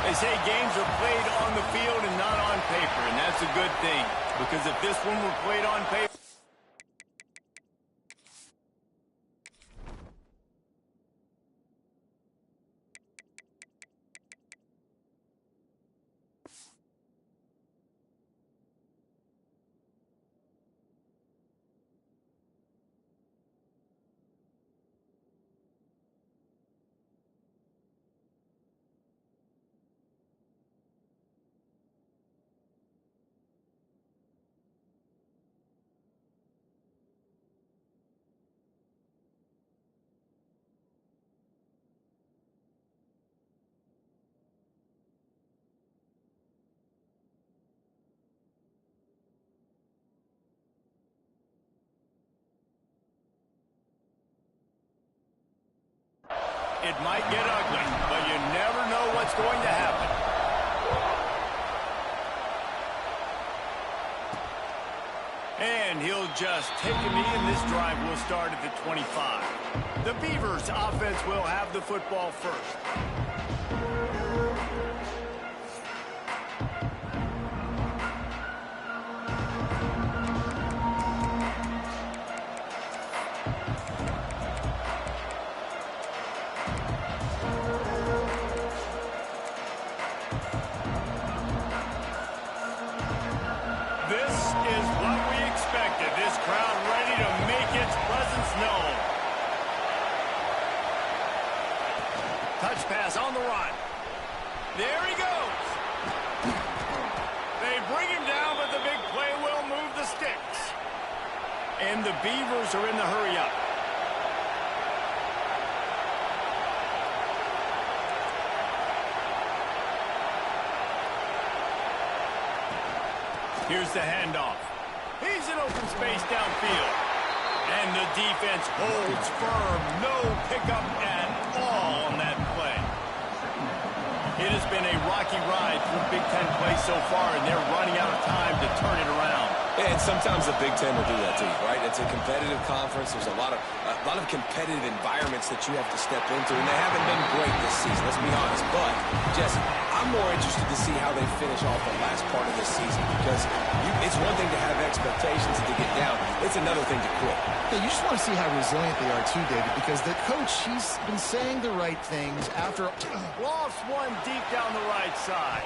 They say games are played on the field and not on paper, and that's a good thing. Because if this one were played on paper... It might get ugly, but you never know what's going to happen. And he'll just take a knee, and this drive will start at the 25. The Beavers offense will have the football first. Touch pass on the run. There he goes. They bring him down, but the big play will move the sticks. And the Beavers are in the hurry-up. Here's the handoff. He's in open space downfield. And the defense holds firm. No pickup at all on that play. It has been a rocky ride through Big Ten play so far, and they're running out of time to turn it around. And sometimes the Big Ten will do that to you, right? It's a competitive conference. There's a lot of competitive environments that you have to step into, and they haven't been great this season, let's be honest. But, Jesse, I'm more interested to see how they finish off the last part of this season, because it's one thing to have expectations and to get down. It's another thing to quit. Yeah, you just want to see how resilient they are too, David, because the coach, he's been saying the right things after... Lofts one deep down the right side.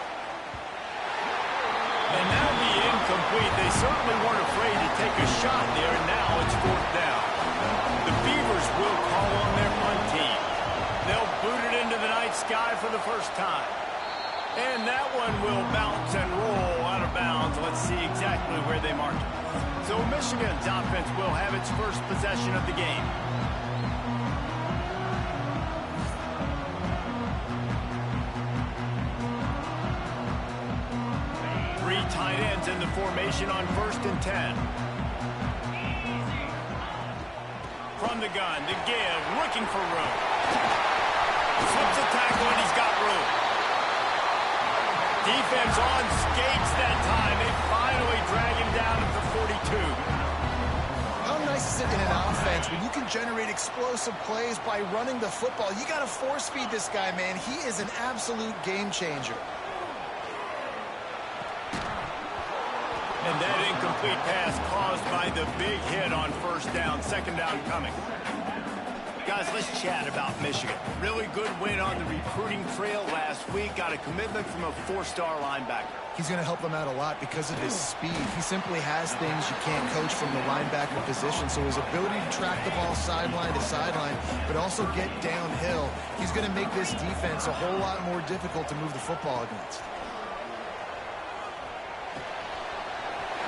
And now the incomplete. They certainly weren't afraid to take a shot there. Now it's fourth down. The Beavers will call on their punt team. They'll boot it into the night sky for the first time. And that one will bounce and roll out of bounds. Let's see exactly where they mark it. So Michigan's offense will have its first possession of the game. Three tight ends in the formation on 1st and 10. From the gun, the give, looking for room. Slips a tackle, and he's got room. Defense on skates that time. They finally drag him down at the 42. How nice is it in an offense when you can generate explosive plays by running the football? You got to force feed this guy, man. He is an absolute game changer. And that incomplete pass caused by the big hit on 1st down. 2nd down coming. Guys, let's chat about Michigan. Really good win on the recruiting trail last week. Got a commitment from a 4-star linebacker. He's going to help them out a lot because of his speed. He simply has things you can't coach from the linebacker position. So his ability to track the ball sideline to sideline, but also get downhill, he's going to make this defense a whole lot more difficult to move the football against.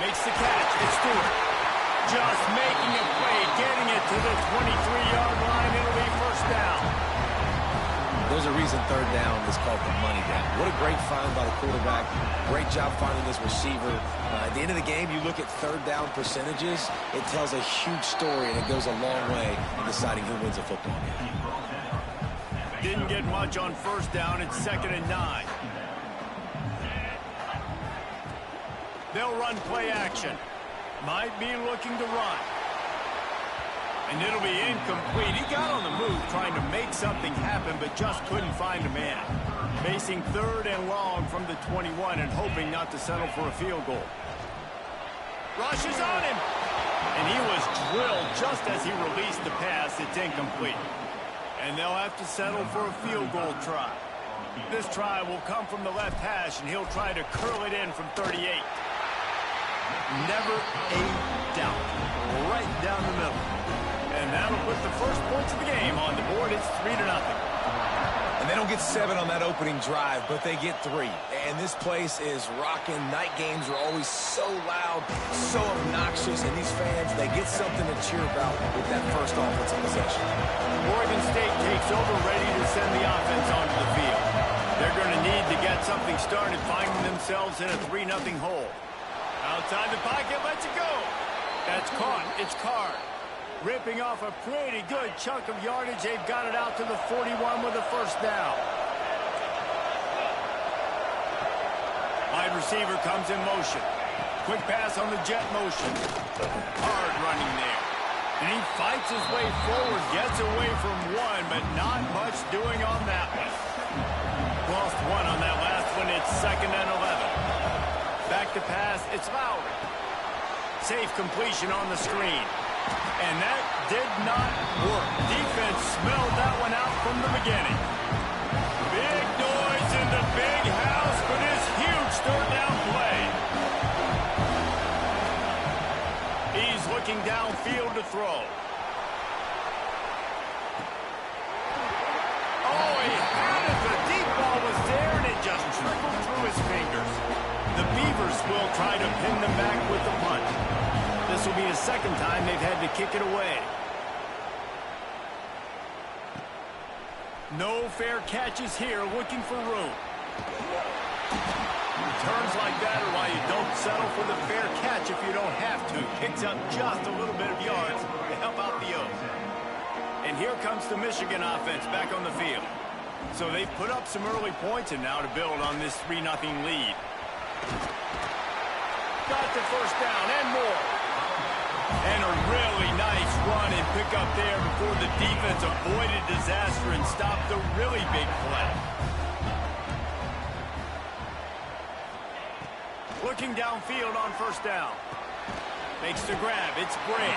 Makes the catch. It's Stewart. Just making a play, getting it to the 23-yard line. It'll be 1st down. There's a reason 3rd down is called the money down. What a great find by the quarterback. Great job finding this receiver. At the end of the game, you look at 3rd down percentages. It tells a huge story, and it goes a long way in deciding who wins a football game. Didn't get much on 1st down. It's 2nd and 9. They'll run play action. Might be looking to run. And it'll be incomplete. He got on the move trying to make something happen, but just couldn't find a man. Facing 3rd and long from the 21 and hoping not to settle for a field goal. Rushes on him. And he was drilled just as he released the pass. It's incomplete. And they'll have to settle for a field goal try. This try will come from the left hash, and he'll try to curl it in from 38. Never a doubt. Right down the middle. And that'll put the first points of the game on the board. It's 3-0. And they don't get 7 on that opening drive, but they get 3. And this place is rocking. Night games are always so loud, so obnoxious, and these fans, they get something to cheer about with that first offensive possession. Oregon State takes over, ready to send the offense onto the field. They're going to need to get something started, finding themselves in a 3-0 hole. Outside the pocket, lets it go. That's caught. It's Card. Ripping off a pretty good chunk of yardage. They've got it out to the 41 with a first down. Wide receiver comes in motion. Quick pass on the jet motion. Hard running there. And he fights his way forward, gets away from one, but not much doing on that one. Lost one on that last one. It's 2nd and 11. Back to pass. It's Lowry. Safe completion on the screen. And that did not work. Defense smelled that one out from the beginning. Big noise in the big house for this huge third down play. He's looking downfield to throw. Oh, he had it. The deep ball was there, and it just trickled through his fingers. The Beavers will try to pin them back with the punt. This will be the 2nd time they've had to kick it away. No fair catches here, looking for room. Returns like that are why you don't settle for the fair catch if you don't have to. Picks up just a little bit of yards to help out the O's. And here comes the Michigan offense back on the field. So they've put up some early points and now to build on this 3-0 lead. Got the first down and more. And a really nice run and pick up there before the defense avoided disaster and stopped a really big play. Looking downfield on first down. Makes the grab. It's Gray.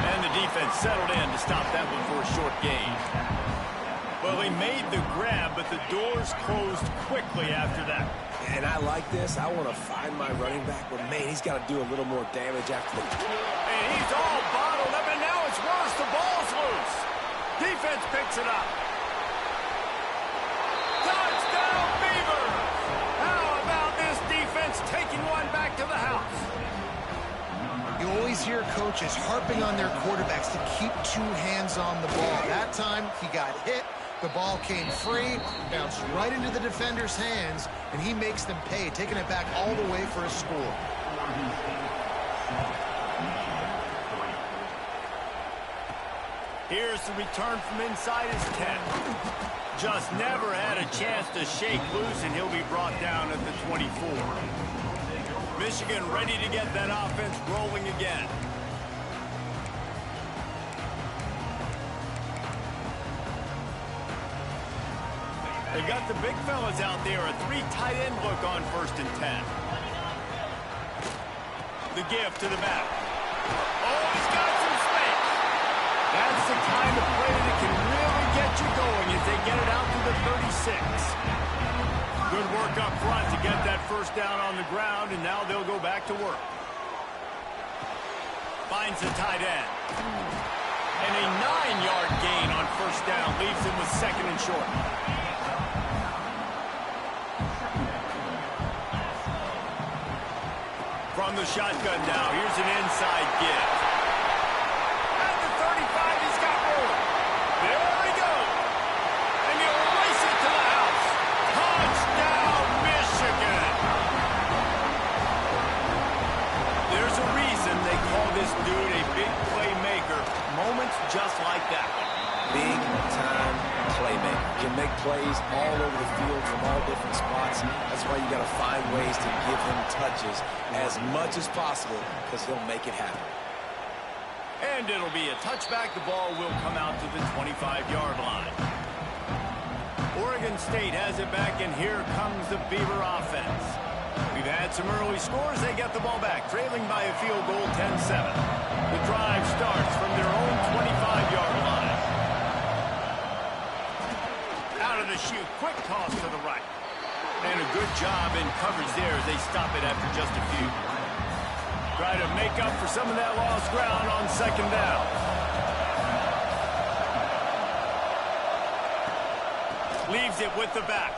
And the defense settled in to stop that one for a short gain. Well, they made the grab, but the doors closed quickly after that. And I like this. I want to find my running back, but, man, he's got to do a little more damage after the... And he's all bottled up, and now it's worse. The ball's loose. Defense picks it up. Touchdown, Beavers! How about this defense taking one back to the house? You always hear coaches harping on their quarterbacks to keep 2 hands on the ball. That time, he got hit. The ball came free, bounced right into the defender's hands, and he makes them pay, taking it back all the way for a score. Here's the return from inside his 10. Just never had a chance to shake loose, and he'll be brought down at the 24. Michigan ready to get that offense rolling again. They've got the big fellas out there, a 3 tight end look on 1st and 10. The give to the back. Oh, he's got some space. That's the kind of play that can really get you going as they get it out to the 36. Good work up front to get that first down on the ground, and now they'll go back to work. Finds the tight end. And a 9-yard gain on first down leaves him with 2nd and short. From the shotgun now, here's an inside give. At the 35, he's got room. There he goes. And he'll race it to the house. Touchdown, Michigan. There's a reason they call this dude a big playmaker. Moments just like that one. Big-time playmaker. Can make plays all over the field from all different spots. That's why you got to find ways to give him touches as much as possible because he'll make it happen. And it'll be a touchback. The ball will come out to the 25-yard line. Oregon State has it back, and here comes the Beaver offense. We've had some early scores. They get the ball back, trailing by a field goal, 10-7. The drive starts from their own 25-yard line. Out of the chute, quick toss to the right. And a good job in coverage there as they stop it after just a few. Try to make up for some of that lost ground on second down. Leaves it with the back.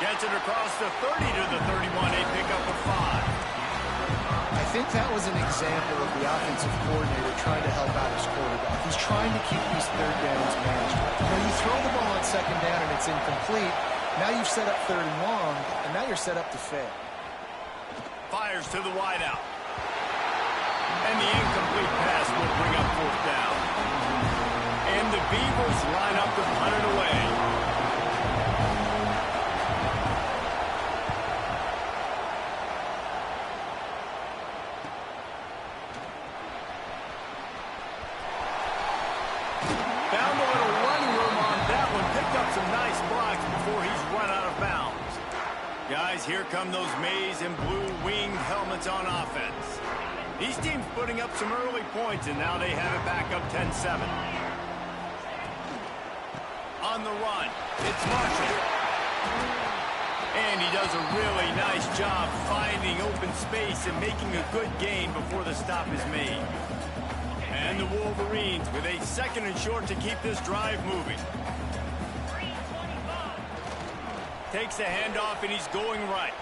Gets it across the 30 to the 31. A pickup of 5. I think that was an example of the offensive coordinator trying to help out his quarterback. He's trying to keep these third downs manageable. When you throw the ball on second down and it's incomplete, now you've set up third and long, and now you're set up to fail. Fires to the wideout. And the incomplete pass will bring up fourth down. And the Beavers line up to punt it away. Found a little running room on that one. Picked up some nice blocks before he's run out of bounds. Guys, here come those maize and blue winged helmets on offense. These teams putting up some early points, and now they have it back up 10-7. On the run, it's Marshall. And he does a really nice job finding open space and making a good gain before the stop is made. And the Wolverines with a second and short to keep this drive moving. Takes the handoff, and he's going right.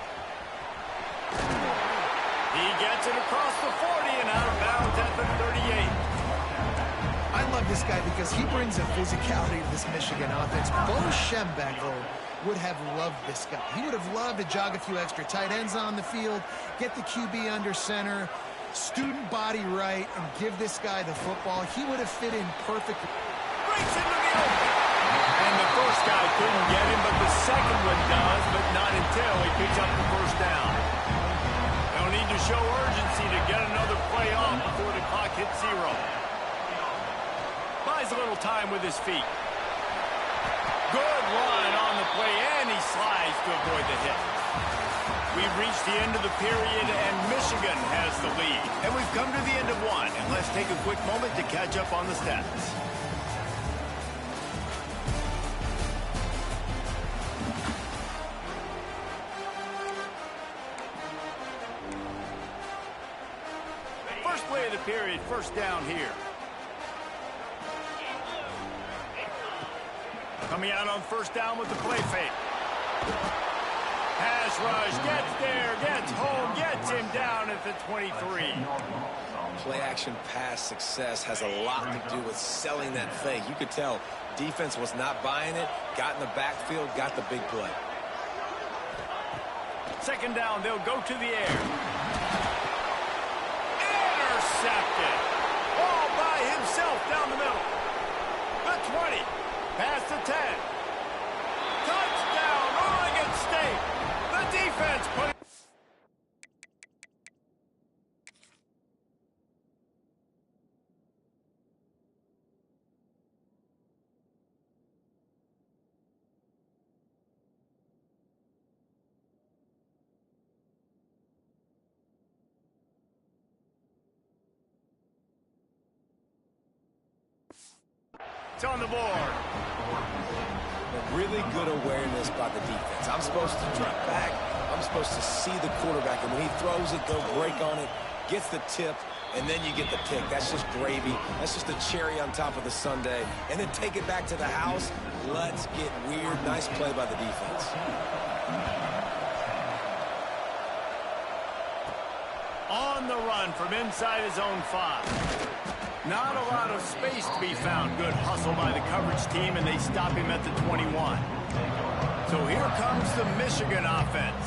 He gets it across the 40 and out of bounds at the 38. I love this guy because he brings a physicality to this Michigan offense. Bo Schembechler would have loved this guy. He would have loved to jog a few extra tight ends on the field, get the QB under center, student body right, and give this guy the football. He would have fit in perfectly. Breaks into the open. And the first guy couldn't get him, but the second one does, but not until he picks up the first down. They'll need to show urgency to get another play off before the clock hits 0. Buys a little time with his feet. Good line on the play, and he slides to avoid the hit. We've reached the end of the period, and Michigan has the lead. And we've come to the end of one, and let's take a quick moment to catch up on the stats. First play of the period, first down here. Coming out on first down with the play fake. Pass rush, gets there, gets home, gets him down at the 23. Play action pass success has a lot to do with selling that fake. You could tell defense was not buying it, got in the backfield, got the big play. Second down, they'll go to the air. Intercepted. All by himself down the middle. The 20. Past the 10. Touchdown, Oregon State. The defense put it. It's on the board. A really good awareness by the defense. I'm supposed to drop back. I'm supposed to see the quarterback, and when he throws it, they'll break on it, gets the tip, and then you get the pick. That's just gravy. That's just a cherry on top of the sundae. And then take it back to the house. Let's get weird. Nice play by the defense. On the run from inside his own 5. Not a lot of space to be found. Good hustle by the coverage team, and they stop him at the 21. So here comes the Michigan offense.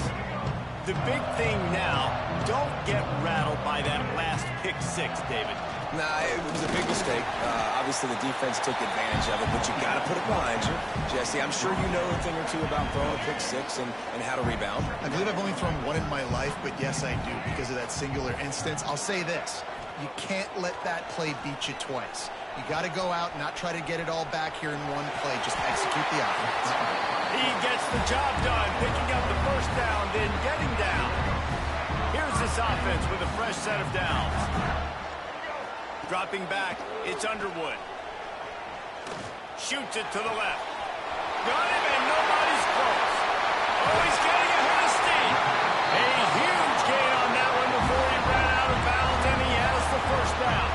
The big thing now, don't get rattled by that last pick 6, David. Nah, it was a big mistake. Obviously, the defense took advantage of it, but you got to put it behind you. Jesse, I'm sure you know a thing or two about throwing a pick 6 and how to rebound. I believe I've only thrown one in my life, but yes, I do because of that singular instance. I'll say this. You can't let that play beat you twice. You got to go out and not try to get it all back here in one play. Just execute the offense. He gets the job done, picking up the first down, then getting down. Here's this offense with a fresh set of downs. Dropping back, it's Underwood. Shoots it to the left. Got him, and nobody's close. Oh, he's getting ahead of steam. A huge gain on that one before he ran out of bounds, and he has the first down.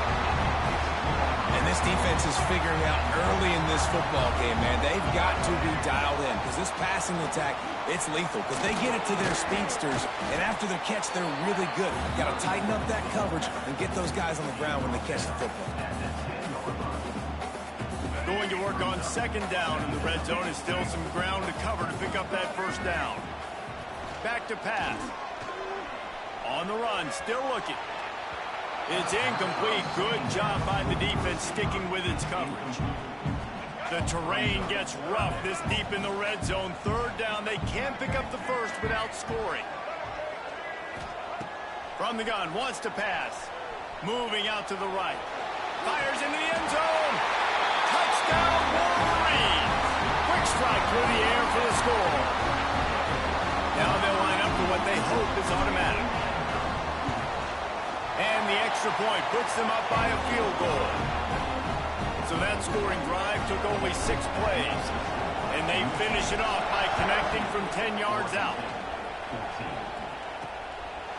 And this defense is figuring out early in this football game, man. They've got to be dialed in because this passing attack, it's lethal because they get it to their speedsters, and after the catch, they're really good. Got to tighten up that coverage and get those guys on the ground when they catch the football. Going to work on second down in the red zone. Is still some ground to cover to pick up that first down. Back to pass. On the run, still looking. It's incomplete. Good job by the defense sticking with its coverage. The terrain gets rough this deep in the red zone. Third down, they can't pick up the first without scoring. From the gun, wants to pass. Moving out to the right. Fires into the end zone. Touchdown, Wolverine! Quick strike through the air for the score. Now they'll line up for what they hope is automatic. And the extra point puts them up by a field goal. So that scoring drive took only 6 plays. And they finish it off by connecting from 10 yards out.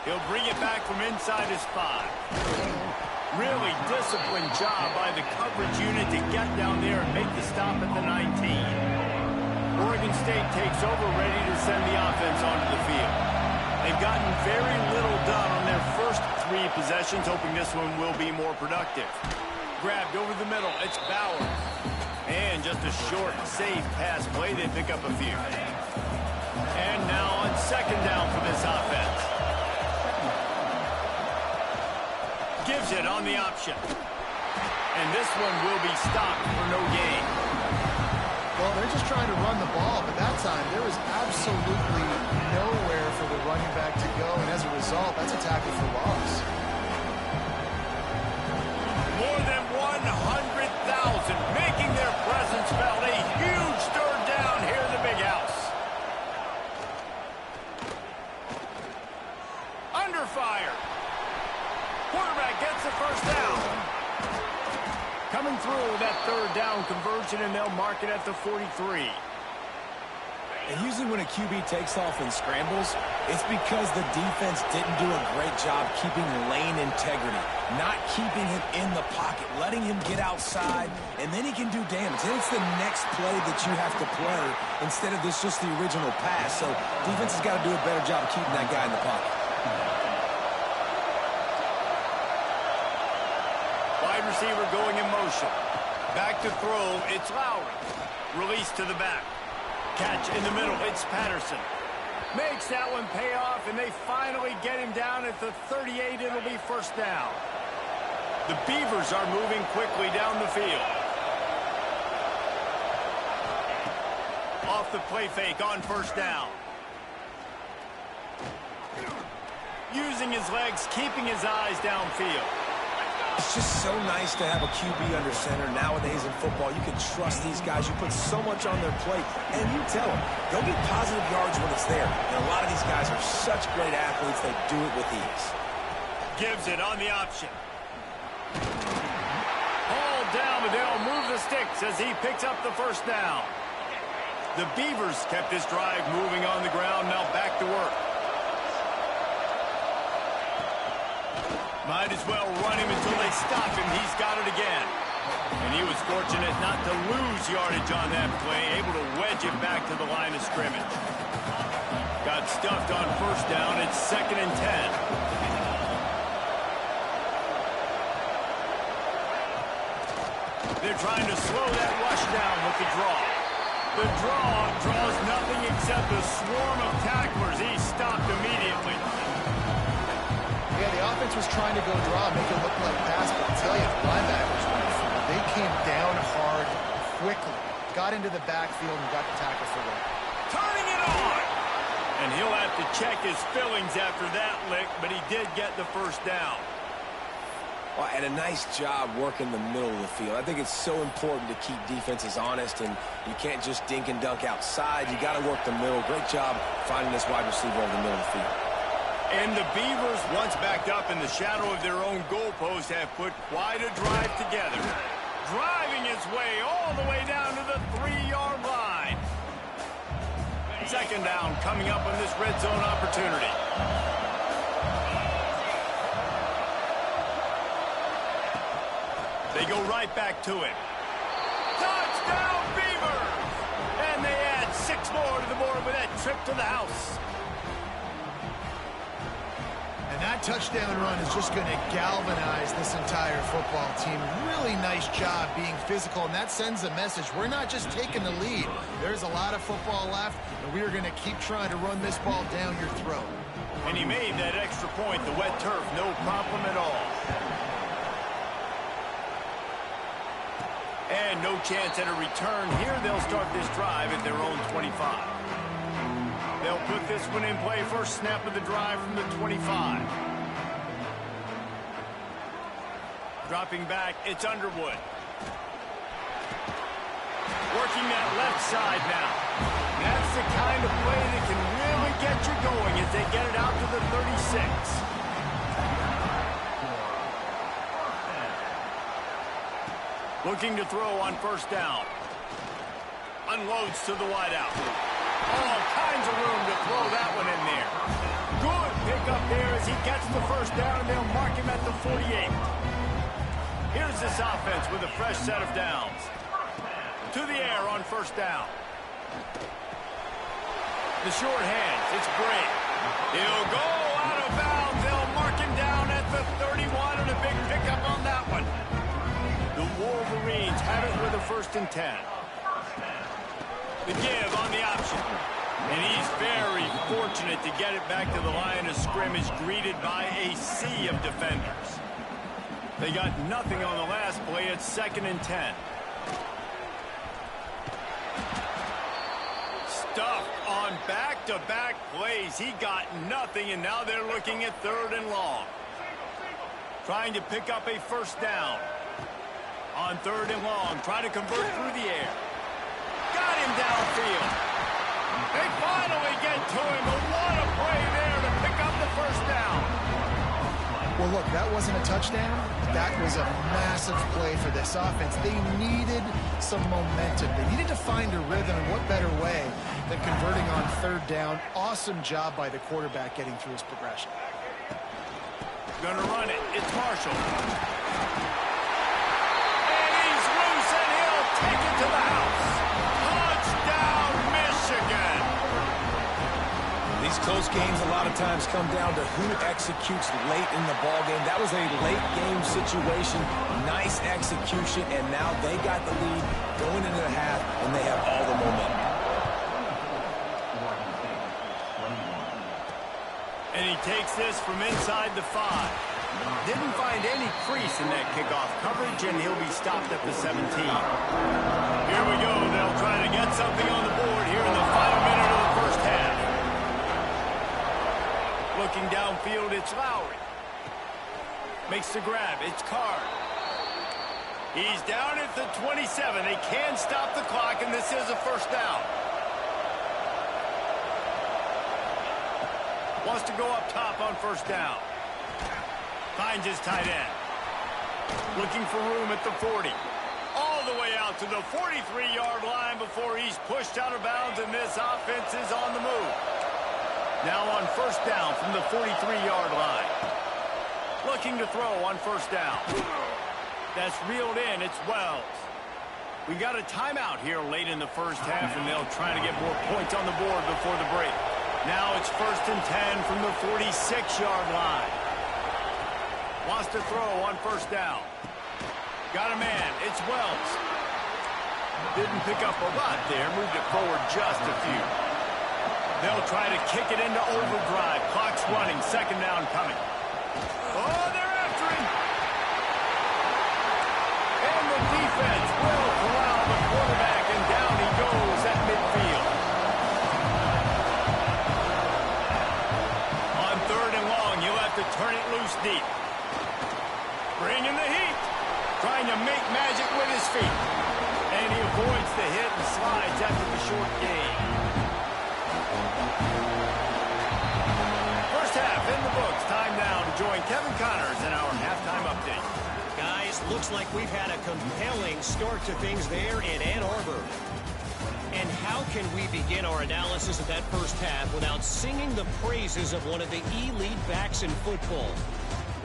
He'll bring it back from inside his 5. Really disciplined job by the coverage unit to get down there and make the stop at the 19. Oregon State takes over, ready to send the offense onto the field. They've gotten very little done on their first 3 possessions, hoping this one will be more productive. Grabbed over the middle, it's Bauer. And just a short, safe pass play, they pick up a few. And now on second down for this offense. Gives it on the option. And this one will be stopped for no gain. Well, they're just trying to run the ball, but that time there was absolutely nowhere for the running back to go, and as a result, that's a tackle for loss. More than 100,000 making their presence felt. A huge third down here in the big house. Under fire. Quarterback gets the first down. Coming through that third down conversion, and they'll mark it at the 43. And usually when a QB takes off and scrambles, it's because the defense didn't do a great job keeping lane integrity, not keeping him in the pocket, letting him get outside, and then he can do damage. Then it's the next play that you have to play instead of this just the original pass. So defense has got to do a better job of keeping that guy in the pocket. Wide receiver going in motion. Back to throw, it's Lowry. Release to the back. Catch in the middle, it's Patterson. Makes that one pay off, and they finally get him down at the 38. It'll be first down. The Beavers are moving quickly down the field. Off the play fake on first down. Using his legs, keeping his eyes downfield. It's just so nice to have a QB under center nowadays in football. You can trust these guys. You put so much on their plate, and you tell them, go get positive yards when it's there. And a lot of these guys are such great athletes, they do it with ease. Gives it on the option. Hauled down, but they'll move the sticks as he picks up the first down. The Beavers kept this drive moving on the ground, now back to work. Might as well run him until they stop him. He's got it again. And he was fortunate not to lose yardage on that play, able to wedge it back to the line of scrimmage. Got stuffed on first down. It's 2nd and 10. They're trying to slow that rush down with the draw. The draw draws nothing except a swarm of tacklers. He's stopped immediately. Yeah, the offense was trying to go draw, make it look like pass, but I'll tell you, the linebackers went for it. They came down hard quickly, got into the backfield, and got the tackle for them. Turning it on! And he'll have to check his fillings after that lick, but he did get the first down. Well, and a nice job working the middle of the field. I think it's so important to keep defenses honest, and you can't just dink and dunk outside. You got to work the middle. Great job finding this wide receiver over the middle of the field. And the Beavers, once backed up in the shadow of their own goalpost, have put quite a drive together. Driving his way all the way down to the 3-yard line. Second down coming up on this red zone opportunity. They go right back to it. Touchdown, Beavers! And they add 6 more to the board with that trip to the house. And that touchdown run is just going to galvanize this entire football team. Really nice job being physical, and that sends a message. We're not just taking the lead. There's a lot of football left, and we are going to keep trying to run this ball down your throat. And he made that extra point, the wet turf, no problem at all. And no chance at a return here. They'll start this drive at their own 25. They'll put this one in play. First snap of the drive from the 25. Dropping back, it's Underwood. Working that left side now. That's the kind of play that can really get you going as they get it out to the 36. Looking to throw on first down. Unloads to the wideout. All kinds of room to throw that one in there. Good pickup there as he gets the first down, and they'll mark him at the 48. Here's this offense with a fresh set of downs. To the air on first down. The short hands, it's Gray. He'll go out of bounds. They'll mark him down at the 31, and a big pickup on that one. The Wolverines have it with a 1st and 10. The give on the option. And he's very fortunate to get it back to the line of scrimmage, greeted by a sea of defenders. They got nothing on the last play. It's 2nd and 10. Stuffed on back-to-back plays. He got nothing, and now they're looking at 3rd and long. Trying to pick up a first down. On 3rd and long, trying to convert through the air. Got him downfield. They finally get to him, but what a play there to pick up the first down. Well, look, that wasn't a touchdown. That was a massive play for this offense. They needed some momentum. They needed to find a rhythm, and what better way than converting on 3rd down. Awesome job by the quarterback getting through his progression. Gonna run it. It's Marshall. Take it to the house. Touchdown, Michigan. These close games a lot of times come down to who executes late in the ballgame. That was a late game situation. Nice execution, and now they got the lead going into the half, and they have all the momentum. And he takes this from inside the 5. Didn't find any crease in that kickoff coverage, and he'll be stopped at the 17. Here we go. They'll try to get something on the board here in the final minute of the first half. Looking downfield, it's Lowry. Makes the grab. It's Card. He's down at the 27. They can stop the clock, and this is a first down. Wants to go up top on first down. Finds his tight end. Looking for room at the 40. All the way out to the 43-yard line before he's pushed out of bounds, and this offense is on the move. Now on first down from the 43-yard line. Looking to throw on first down. That's reeled in. It's Wells. We got a timeout here late in the first half, and they'll try to get more points on the board before the break. Now it's 1st and 10 from the 46-yard line. Wants to throw on first down. Got a man. It's Wells. Didn't pick up a lot there. Moved it forward just a few. They'll try to kick it into overdrive. Clock's running. 2nd down coming. Oh, they're after him. And the defense will corral the quarterback, and down he goes at midfield. On 3rd and long, you'll have to turn it loose deep. Bringing avoids the hit and slides after the short gain. First half in the books. Time now to join Kevin Connors in our halftime update. Guys, looks like we've had a compelling start to things there in Ann Arbor. And how can we begin our analysis of that first half without singing the praises of one of the elite backs in football?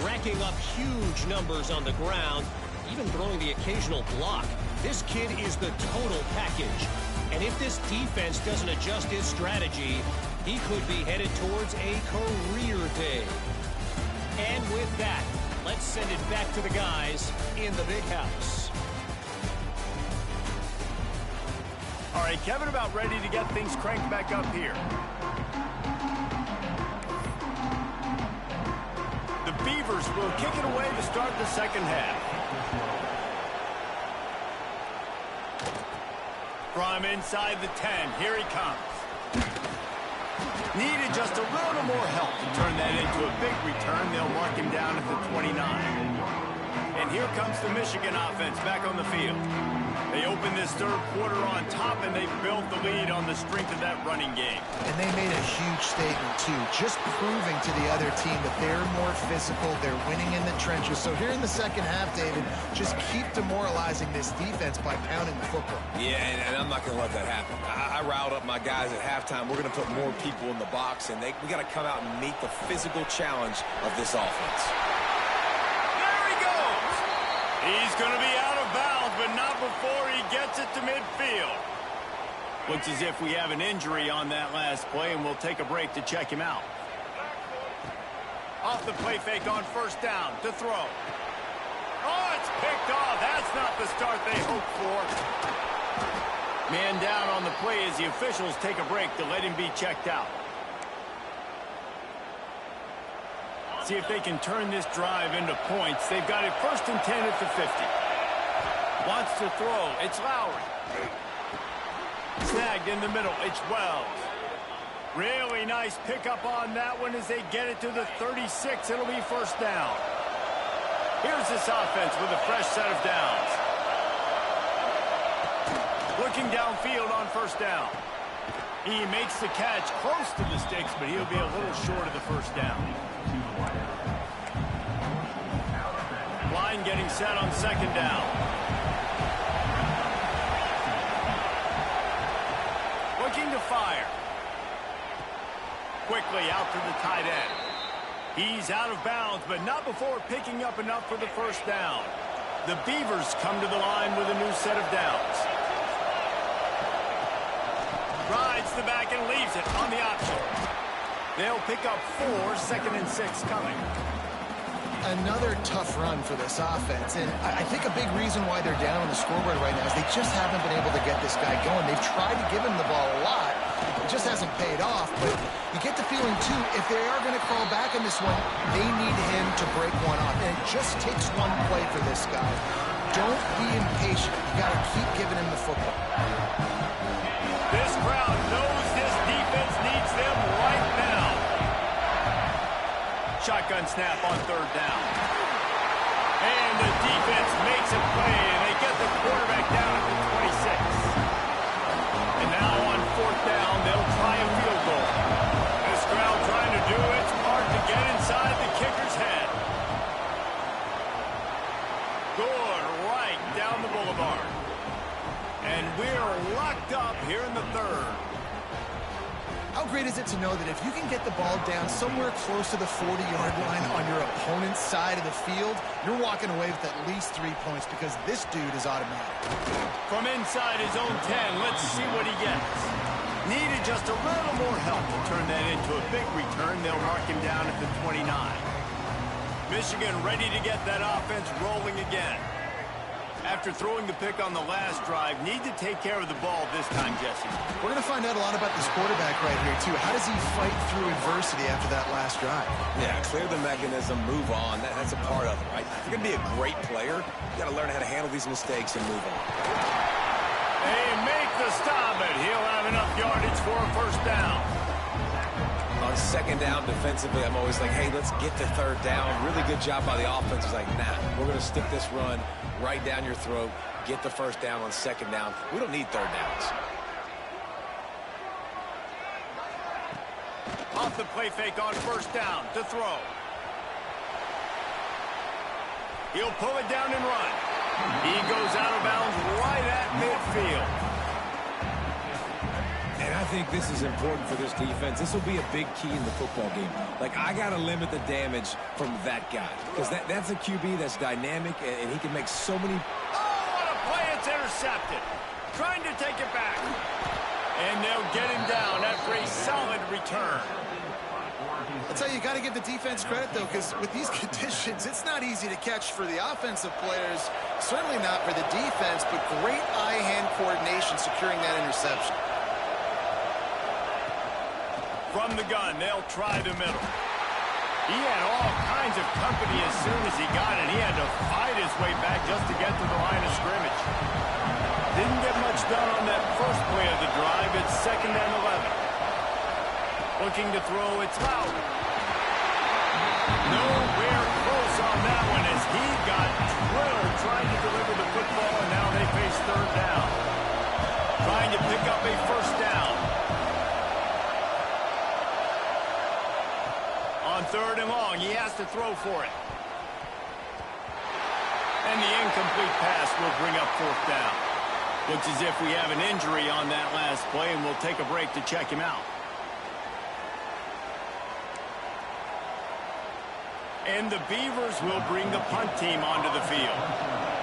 Racking up huge numbers on the ground, even throwing the occasional block. This kid is the total package. And if this defense doesn't adjust its strategy, he could be headed towards a career day. And with that, let's send it back to the guys in the big house. All right, Kevin, about ready to get things cranked back up here. The Beavers will kick it away to start the second half. From inside the 10, here he comes. Needed just a little more help to turn that into a big return. They'll mark him down at the 29. And here comes the Michigan offense back on the field. They open this third quarter on top, and they built the lead on the strength of that running game. And they made a huge statement, too, just proving to the other team that they're more physical, they're winning in the trenches. So here in the second half, David, just keep demoralizing this defense by pounding the football. Yeah, and I'm not going to let that happen. I riled up my guys at halftime. We're going to put more people in the box, and we got to come out and meet the physical challenge of this offense. There he goes! He's going to be out of bounds, but not before he gets it to midfield. Looks as if we have an injury on that last play, and we'll take a break to check him out. Off the play fake on first down to throw. Oh, it's picked off. That's not the start they hoped for. Man down on the play as the officials take a break to let him be checked out. See if they can turn this drive into points. They've got it first and 10 at the 50. Wants to throw. It's Lowry. Snagged in the middle. It's Wells. Really nice pickup on that one as they get it to the 36. It'll be first down. Here's this offense with a fresh set of downs. Looking downfield on first down. He makes the catch close to the sticks, but he'll be a little short of the first down. Line getting set on second down. Looking to fire. Quickly out to the tight end. He's out of bounds, but not before picking up enough for the first down. The Beavers come to the line with a new set of downs. Rides the back and leaves it on the option. They'll pick up 4, second and 6 coming. Another tough run for this offense, and I think a big reason why they're down on the scoreboard right now is they just haven't been able to get this guy going. They've tried to give him the ball a lot. It just hasn't paid off, but you get the feeling, too, if they are going to crawl back in this one, they need him to break one off, and it just takes one play for this guy. Don't be impatient. You got to keep giving him the football. This crowd knows this defense needs them right now. Shotgun snap on third down. And the defense makes a play, and they get the quarterback down at the 26. And now on fourth down, they'll try a field goal. This crowd trying to do its part to get inside the kicker's head. Good right down the boulevard. And we're locked up here in the third. How great is it to know that if you can get the ball down somewhere close to the 40-yard line on your opponent's side of the field, you're walking away with at least 3 points because this dude is automatic. From inside his own 10, let's see what he gets. Needed just a little more help to turn that into a big return. They'll mark him down at the 29. Michigan ready to get that offense rolling again. After throwing the pick on the last drive, need to take care of the ball this time, Jesse. We're going to find out a lot about this quarterback right here, too. How does he fight through adversity after that last drive? Yeah, clear the mechanism, move on. That's a part of it, right? If you're going to be a great player, you got to learn how to handle these mistakes and move on. They make the stop, but he'll have enough yardage for a first down. Oh, On second down defensively, I'm always like, hey, let's get to third down. Really good job by the offense. It's like, nah, we're going to stick this run right down your throat, get the first down on second down. We don't need third downs. Off the play fake on first down to throw. He'll pull it down and run. He goes out of bounds right at midfield. And I think this is important for this defense. This will be a big key in the football game. Like, I got to limit the damage from that guy. Because that's a QB that's dynamic, and he can make so many... Oh, what a play. It's intercepted. Trying to take it back. And they'll get him down after a solid return. I'll tell you, you got to give the defense credit, though, because with these conditions, it's not easy to catch for the offensive players. Certainly not for the defense, but great eye-hand coordination securing that interception. From the gun, they'll try the middle. He had all kinds of company as soon as he got it. He had to fight his way back just to get to the line of scrimmage. Didn't get much done on that first play of the drive. It's 2nd and 11. Looking to throw, it's Lowry. Nowhere close on that one as he got drilled trying to deliver the football, and now they face third down. Trying to pick up a first down. On 3rd and long, he has to throw for it. And the incomplete pass will bring up 4th down. Looks as if we have an injury on that last play, and we'll take a break to check him out. And the Beavers will bring the punt team onto the field.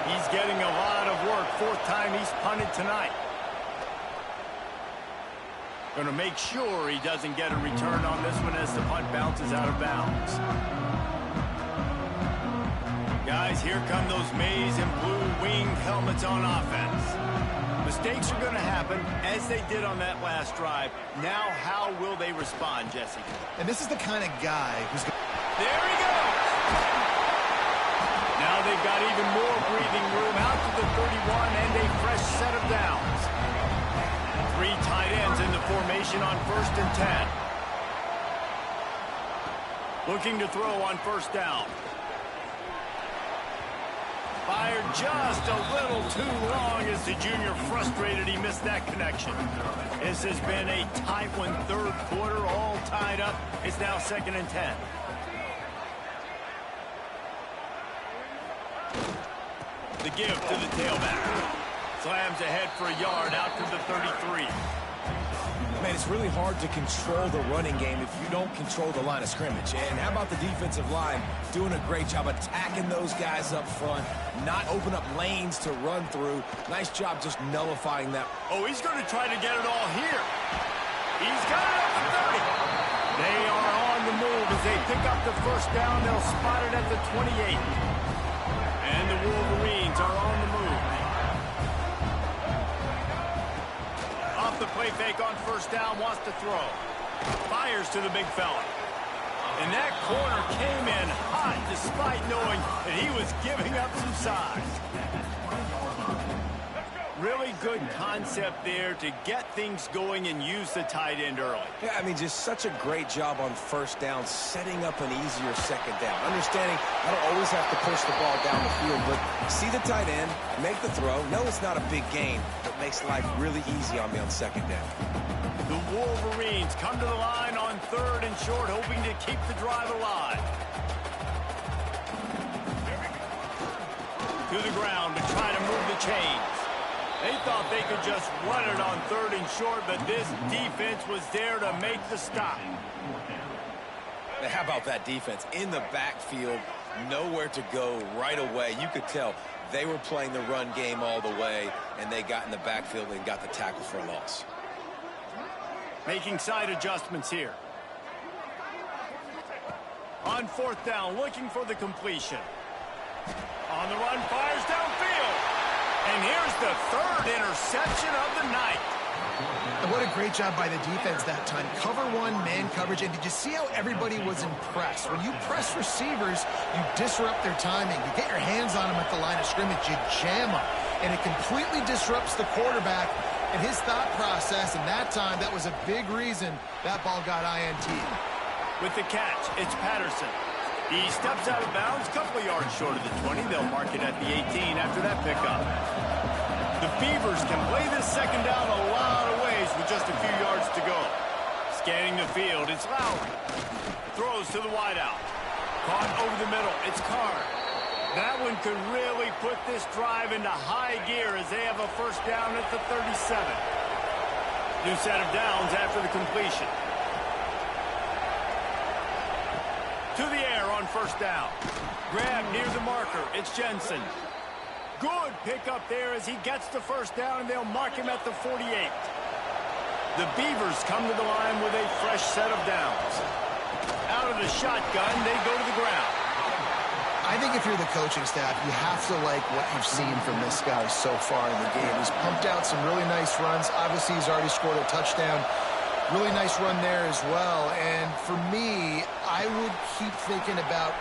He's getting a lot of work. 4th time he's punted tonight. Going to make sure he doesn't get a return on this one as the punt bounces out of bounds. Guys, here come those maize and blue winged helmets on offense. Mistakes are going to happen, as they did on that last drive. Now, how will they respond, Jesse? And this is the kind of guy who's going to... There he goes! Now they've got even more breathing room out to the 31 and a fresh set of downs. 3 tight ends in the formation on 1st and 10. Looking to throw on 1st down. Fired just a little too long as the junior frustrated he missed that connection. This has been a tight one, 3rd quarter, all tied up. It's now 2nd and 10. The give to the tailback. Slams ahead for a yard out to the 33. Man, it's really hard to control the running game if you don't control the line of scrimmage. And how about the defensive line doing a great job attacking those guys up front, not open up lanes to run through. Nice job just nullifying that. Oh, he's going to try to get it all here. He's got it at the 30. They are on the move as they pick up the first down. They'll spot it at the 28. And the Wolverines are on the move. Off the play fake on 1st down, wants to throw. Fires to the big fella. And that corner came in hot despite knowing that he was giving up some size. Really good concept there to get things going and use the tight end early. Yeah, I mean, just such a great job on 1st down, setting up an easier 2nd down. Understanding I don't always have to push the ball down the field, but see the tight end, make the throw. No, it's not a big gain, but makes life really easy on me on 2nd down. The Wolverines come to the line on 3rd and short, hoping to keep the drive alive. To the ground to try to move the chains. They thought they could just run it on 3rd and short, but this defense was there to make the stop. Now, how about that defense? In the backfield, nowhere to go right away. You could tell they were playing the run game all the way, and they got in the backfield and got the tackle for a loss. Making side adjustments here. On 4th down, looking for the completion. On the run, fires downfield. And here's the 3rd interception of the night. And what a great job by the defense that time. Cover 1, man coverage. And did you see how everybody was impressed? When you press receivers, you disrupt their timing. You get your hands on them at the line of scrimmage. You jam them. And it completely disrupts the quarterback and his thought process. And that time, that was a big reason that ball got INT. With the catch, it's Patterson. He steps out of bounds, a couple of yards short of the 20. They'll mark it at the 18 after that pickup. The Beavers can play this second down a lot of ways with just a few yards to go. Scanning the field, it's Lowry. Throws to the wideout. Caught over the middle, it's Carr. That one could really put this drive into high gear as they have a first down at the 37. New set of downs after the completion. To the air on first down. Grab near the marker. It's Jensen. Good pickup there as he gets the first down, and they'll mark him at the 48. The Beavers come to the line with a fresh set of downs. Out of the shotgun, they go to the ground. I think if you're the coaching staff, you have to like what you've seen from this guy so far in the game. He's pumped out some really nice runs. Obviously, he's already scored a touchdown. Really nice run there as well. And for me, I would keep thinking about...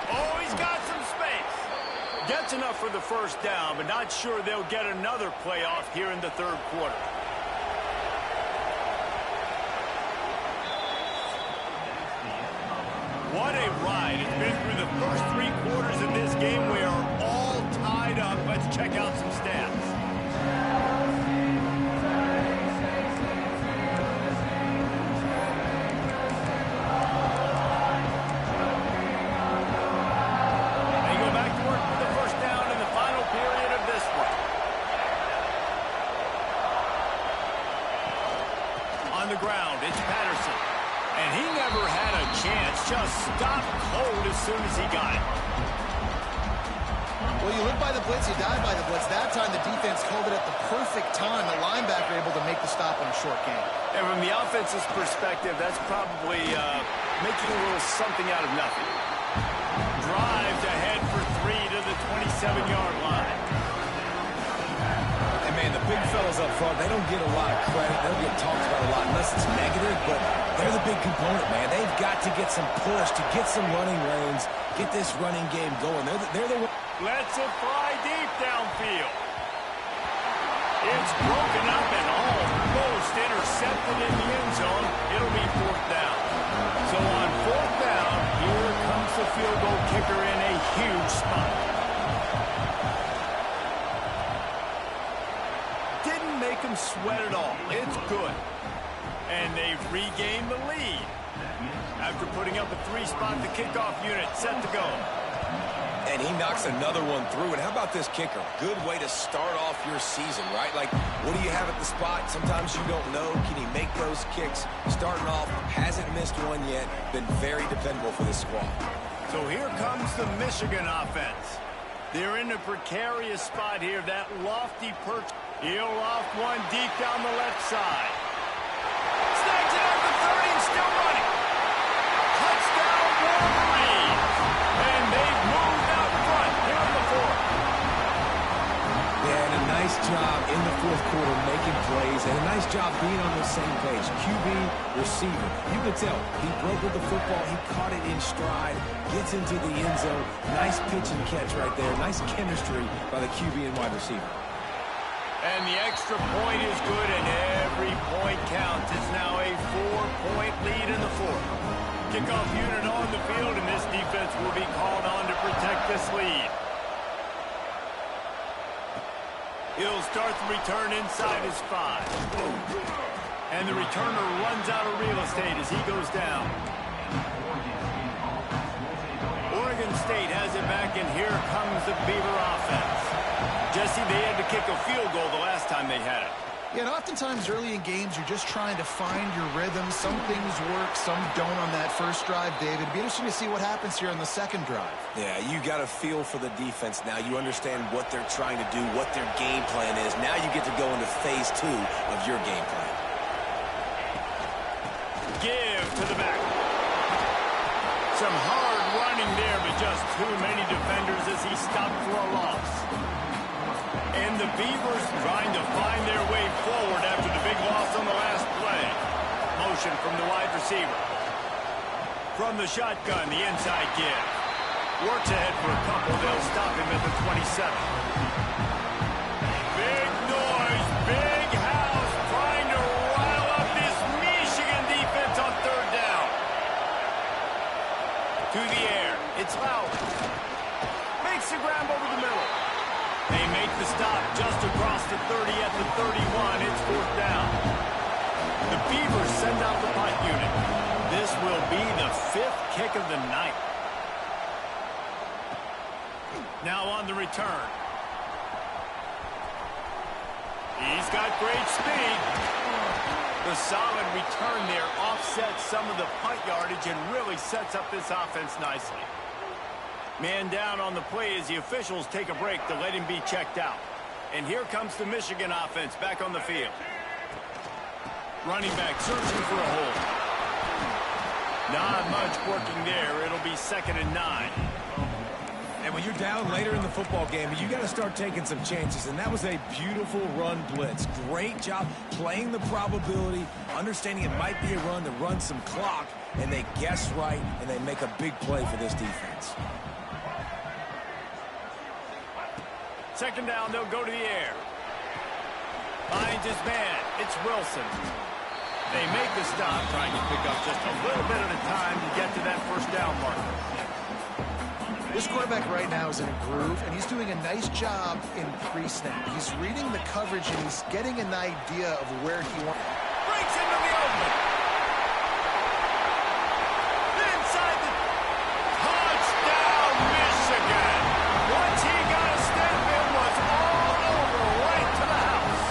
Oh, he's got some space. Gets enough for the first down, but not sure they'll get another playoff here in the third quarter. What a ride. It's been through the first 3 quarters of this game. We are all tied up. Let's check out some stats. They go back to work with the first down in the final period of this one. On the ground, it's Patterson. And he never had a chance, just stopped cold as soon as he got it. Well, you live by the blitz, you die by the blitz. That time the defense called it at the perfect time. The linebacker able to make the stop in a short game. And from the offense's perspective, that's probably making a little something out of nothing. Drives ahead for 3 to the 27-yard line. And, man, the big fellas up front, they don't get a lot of credit. They don't get talked about a lot unless it's negative, but they're the big component, man. They've got to get some push, to get some running lanes, get this running game going. They're the Lets it fly deep downfield. It's broken up and almost intercepted in the end zone. It'll be fourth down. So on fourth down, here comes the field goal kicker in a huge spot. Didn't make him sweat at all. It's good. And they've regained the lead. After putting up a 3-spot, the kickoff unit set to go. And he knocks another one through. And how about this kicker? Good way to start off your season, right? Like, what do you have at the spot? Sometimes you don't know. Can he make those kicks? Starting off, hasn't missed one yet. Been very dependable for this squad. So here comes the Michigan offense. They're in a precarious spot here. That lofty perch. He'll loft one deep down the left side. Snags it at the 30 and still running. Touchdown, Wolverine. And they've moved out front here in the fourth. Yeah, and a nice job in the fourth quarter making plays, and a nice job being on the same page. QB, receiver. You can tell he broke with the football. He caught it in stride, gets into the end zone. Nice pitch and catch right there. Nice chemistry by the QB and wide receiver. And the extra point is good, and every point counts. It's now a 4-point lead in the fourth. Kickoff unit on the field, and this defense will be called on to protect this lead. He'll start the return inside his 5. And the returner runs out of real estate as he goes down. Oregon State has it back, and here comes the Beaver offense. Jesse, they had to kick a field goal the last time they had it. Yeah, and oftentimes early in games, you're just trying to find your rhythm. Some things work, some don't on that first drive, David. It'd be interesting to see what happens here on the second drive. Yeah, you got a feel for the defense now. You understand what they're trying to do, what their game plan is. Now you get to go into phase 2 of your game plan. Give to the back. Some hard running there, but just too many defenders as he stopped for a loss. And the Beavers trying to find their way forward after the big loss on the last play. Motion from the wide receiver. From the shotgun, the inside give. Works ahead for a couple. They'll stop him at the 27. Big noise, big house, trying to rile up this Michigan defense on third down. the night. Now on the return. He's got great speed. The solid return there offsets some of the punt yardage and really sets up this offense nicely. Man down on the play as the officials take a break to let him be checked out. And here comes the Michigan offense back on the field. Running back searching for a hole. Not much working there. It'll be 2nd and 9. And when you're down later in the football game, you got to start taking some chances. And that was a beautiful run blitz. Great job playing the probability, understanding it might be a run to run some clock, and they guess right, and they make a big play for this defense. 2nd down, they'll go to the air. Finds his man. It's Wilson. They make the stop, trying to pick up just a little bit at a time to get to that 1st down marker. This quarterback right now is in a groove, and he's doing a nice job in pre-snap. He's reading the coverage, and he's getting an idea of where he wants. Breaks into the open. Inside the touchdown, Michigan. Once he got a step in, was all over right to the house.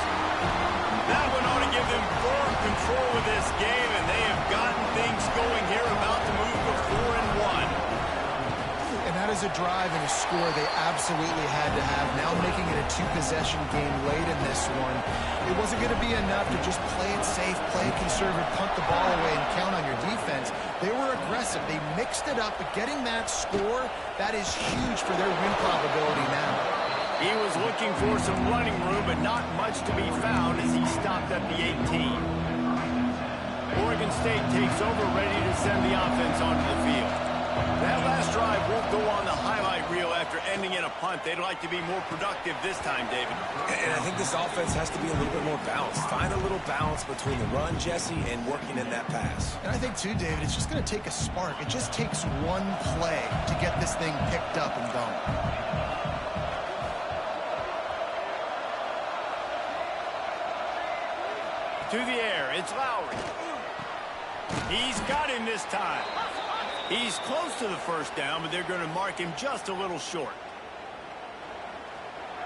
That one ought to give them full control of this game, and they have gotten things going here, about to move to 4 and 1. That is a drive and a score they absolutely had to have. Now making it a 2-possession game late in this one. It wasn't going to be enough to just play it safe, play it conservative, punt the ball away, and count on your defense. They were aggressive. They mixed it up, but getting that score, that is huge for their win probability now. He was looking for some running room, but not much to be found as he stopped at the 18. Oregon State takes over, ready to send the offense onto the field. That last drive won't go on the highlight reel after ending in a punt. They'd like to be more productive this time, David. And I think this offense has to be a little bit more balanced. Find a little balance between the run, Jesse, and working in that pass. And I think, too, David, it's just going to take a spark. It just takes one play to get this thing picked up and going. To the air, it's Lowry. He's got him this time. He's close to the 1st down, but they're going to mark him just a little short.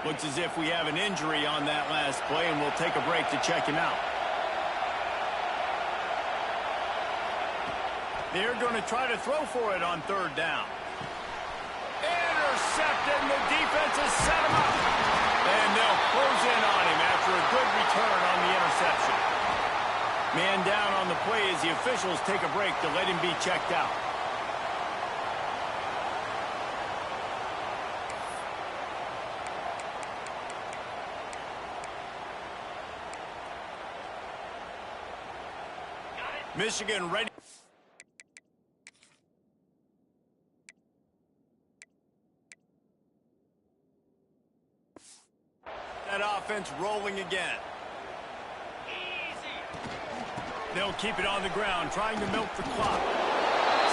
Looks as if we have an injury on that last play, and we'll take a break to check him out. They're going to try to throw for it on 3rd down. Intercepted, and the defense has set him up. And they'll close in on him after a good return on the interception. Man down on the play as the officials take a break to let him be checked out. Michigan ready. That offense rolling again. They'll keep it on the ground, trying to milk the clock.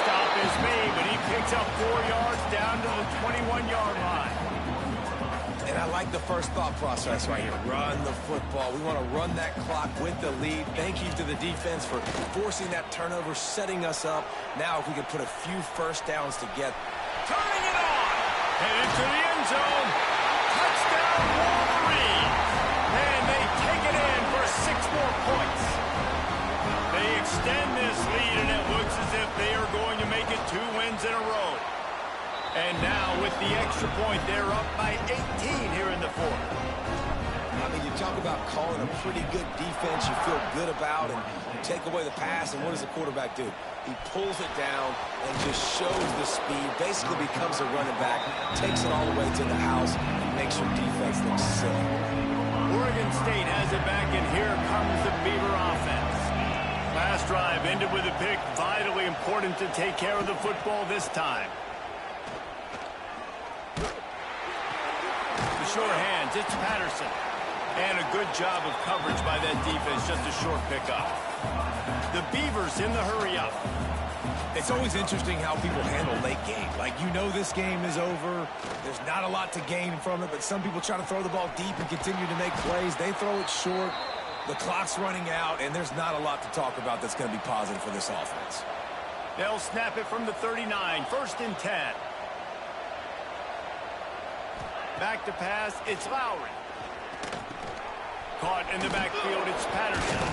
Stop is made, but he picks up 4 yards down to the 21-yard line. And I like the first thought process right here. Run the football. We want to run that clock with the lead. Thank you to the defense for forcing that turnover, setting us up. Now if we can put a few 1st downs together. Turning it on. Headed to the end zone. Touchdown, Wolverine. And they take it in for 6 more points. They extend this lead, and it looks as if they are going to make it 2 wins in a row. And now with the extra point, they're up by 18 here in the 4th. I mean, you talk about calling a pretty good defense you feel good about, and you take away the pass, and what does the quarterback do? He pulls it down and just shows the speed, basically becomes a running back, takes it all the way to the house, and makes your defense look silly. Oregon State has it back, and here comes the Beaver offense. Last drive ended with a pick. Vitally important to take care of the football this time. The short hands, it's Patterson. And a good job of coverage by that defense, just a short pickup. The Beavers in the hurry up. It's always interesting how people handle late game. Like, you know this game is over. There's not a lot to gain from it, but some people try to throw the ball deep and continue to make plays. They throw it short. The clock's running out, and there's not a lot to talk about that's going to be positive for this offense. They'll snap it from the 39, 1st and 10. Back to pass, it's Lowry. Caught in the backfield, it's Patterson.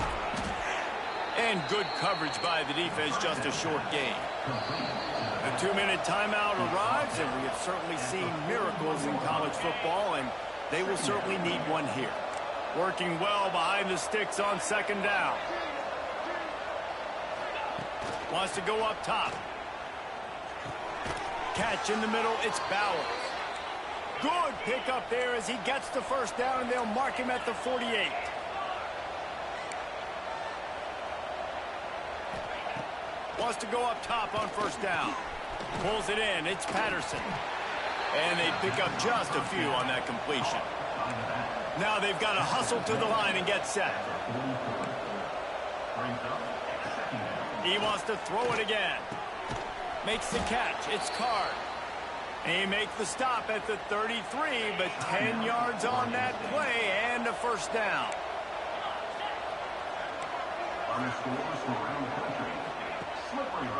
And good coverage by the defense, just a short gain. The 2-minute timeout arrives, and we have certainly seen miracles in college football, and they will certainly need one here. Working well behind the sticks on 2nd down. Wants to go up top. Catch in the middle, it's Bowers. Good pick up there as he gets the 1st down, and they'll mark him at the 48. Wants to go up top on 1st down. Pulls it in, it's Patterson. And they pick up just a few on that completion. Now they've got to hustle to the line and get set. He wants to throw it again. Makes the catch, it's Card. He makes the stop at the 33, but 10 yards on that play and a 1st down.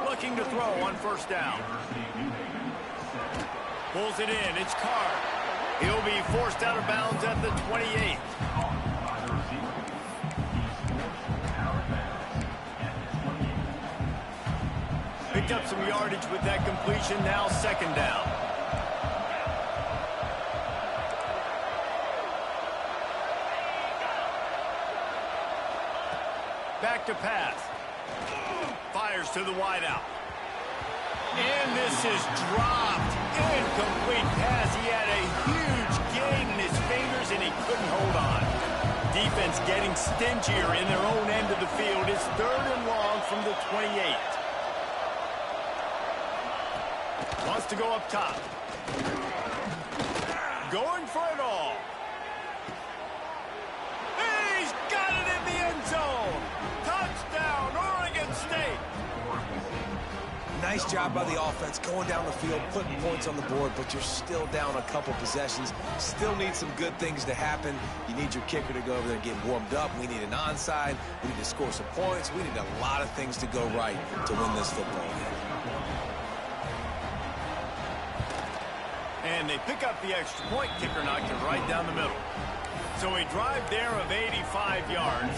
Looking to throw on 1st down. Pulls it in, it's Card. He'll be forced out of bounds at the 28. Picked up some yardage with that completion, now 2nd down. Back to pass. Fires to the wideout. And this is dropped. Incomplete pass. He had a huge gain in his fingers, and he couldn't hold on. Defense getting stingier in their own end of the field. It's 3rd and long from the 28. Wants to go up top. Going for it all. He's got it in the end zone. Touchdown, Oregon State. Nice job by the offense going down the field, putting points on the board, but you're still down a couple possessions. Still need some good things to happen. You need your kicker to go over there and get warmed up. We need an onside. We need to score some points. We need a lot of things to go right to win this football game. And they pick up the extra point. Kicker knocked it right down the middle. So a drive there of 85 yards.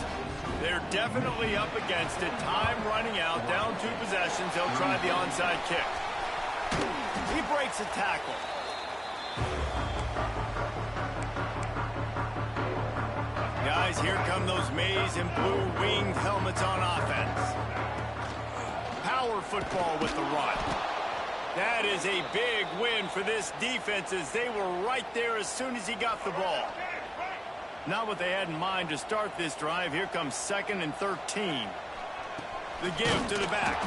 They're definitely up against it. Time running out. Down 2 possessions. They'll try the onside kick. He breaks a tackle. Guys, here come those maize and blue winged helmets on offense. Power football with the run. That is a big win for this defense as they were right there as soon as he got the ball. Not what they had in mind to start this drive. Here comes 2nd and 13. The give to the back.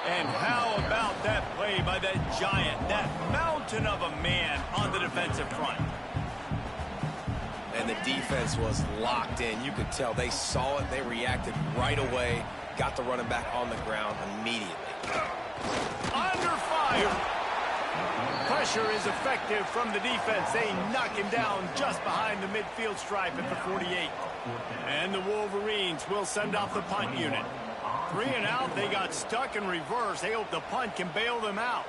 And how about that play by that giant, that mountain of a man on the defensive front? And the defense was locked in. You could tell they saw it. They reacted right away. Got the running back on the ground immediately. Under fire. Pressure is effective from the defense. They knock him down just behind the midfield stripe at the 48. And the Wolverines will send off the punt unit. 3 and out. They got stuck in reverse. They hope the punt can bail them out.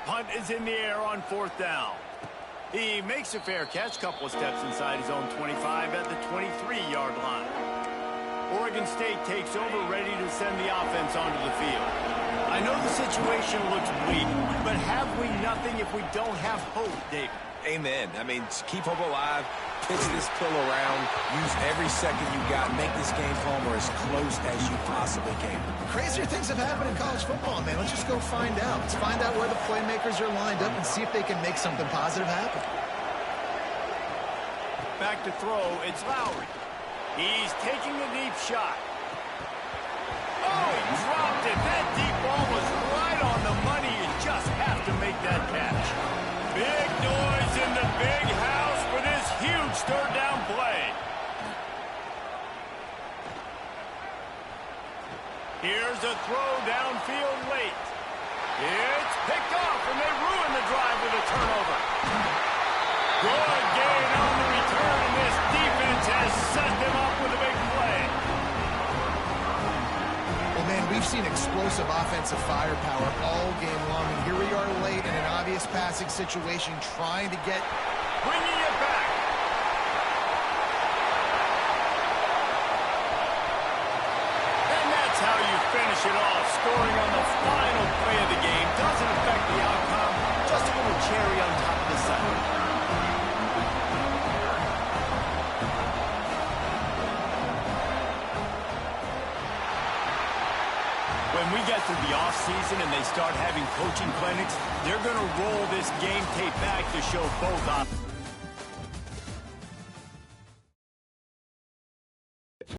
Punt is in the air on 4th down. He makes a fair catch, couple of steps inside his own 25 at the 23-yard line. Oregon State takes over, ready to send the offense onto the field. I know the situation looks bleak, but have we nothing if we don't have hope, David? Amen. I mean, keep hope alive, pitch this pill around, use every second you got, make this game home or as close as you possibly can. Crazier things have happened in college football, man. Let's just go find out. Let's find out where the playmakers are lined up and see if they can make something positive happen. Back to throw, it's Lowry. He's taking a deep shot. Oh, he dropped it. That deep ball was right on the money. You just have to make that catch. Big noise in the big house for this third down play. Here's a throw downfield late. It's picked off, and they ruin the drive with a turnover. Good gain on the return, and this defense has set them up with a big play. Well, man, we've seen explosive offensive firepower all game long, and here we are late in an obvious passing situation trying to get... Bringing it back. How you finish it off, scoring on the final play of the game. Doesn't affect the outcome, just a little cherry on top of the salad. When we get to the offseason and they start having coaching clinics, they're going to roll this game tape back to show both options.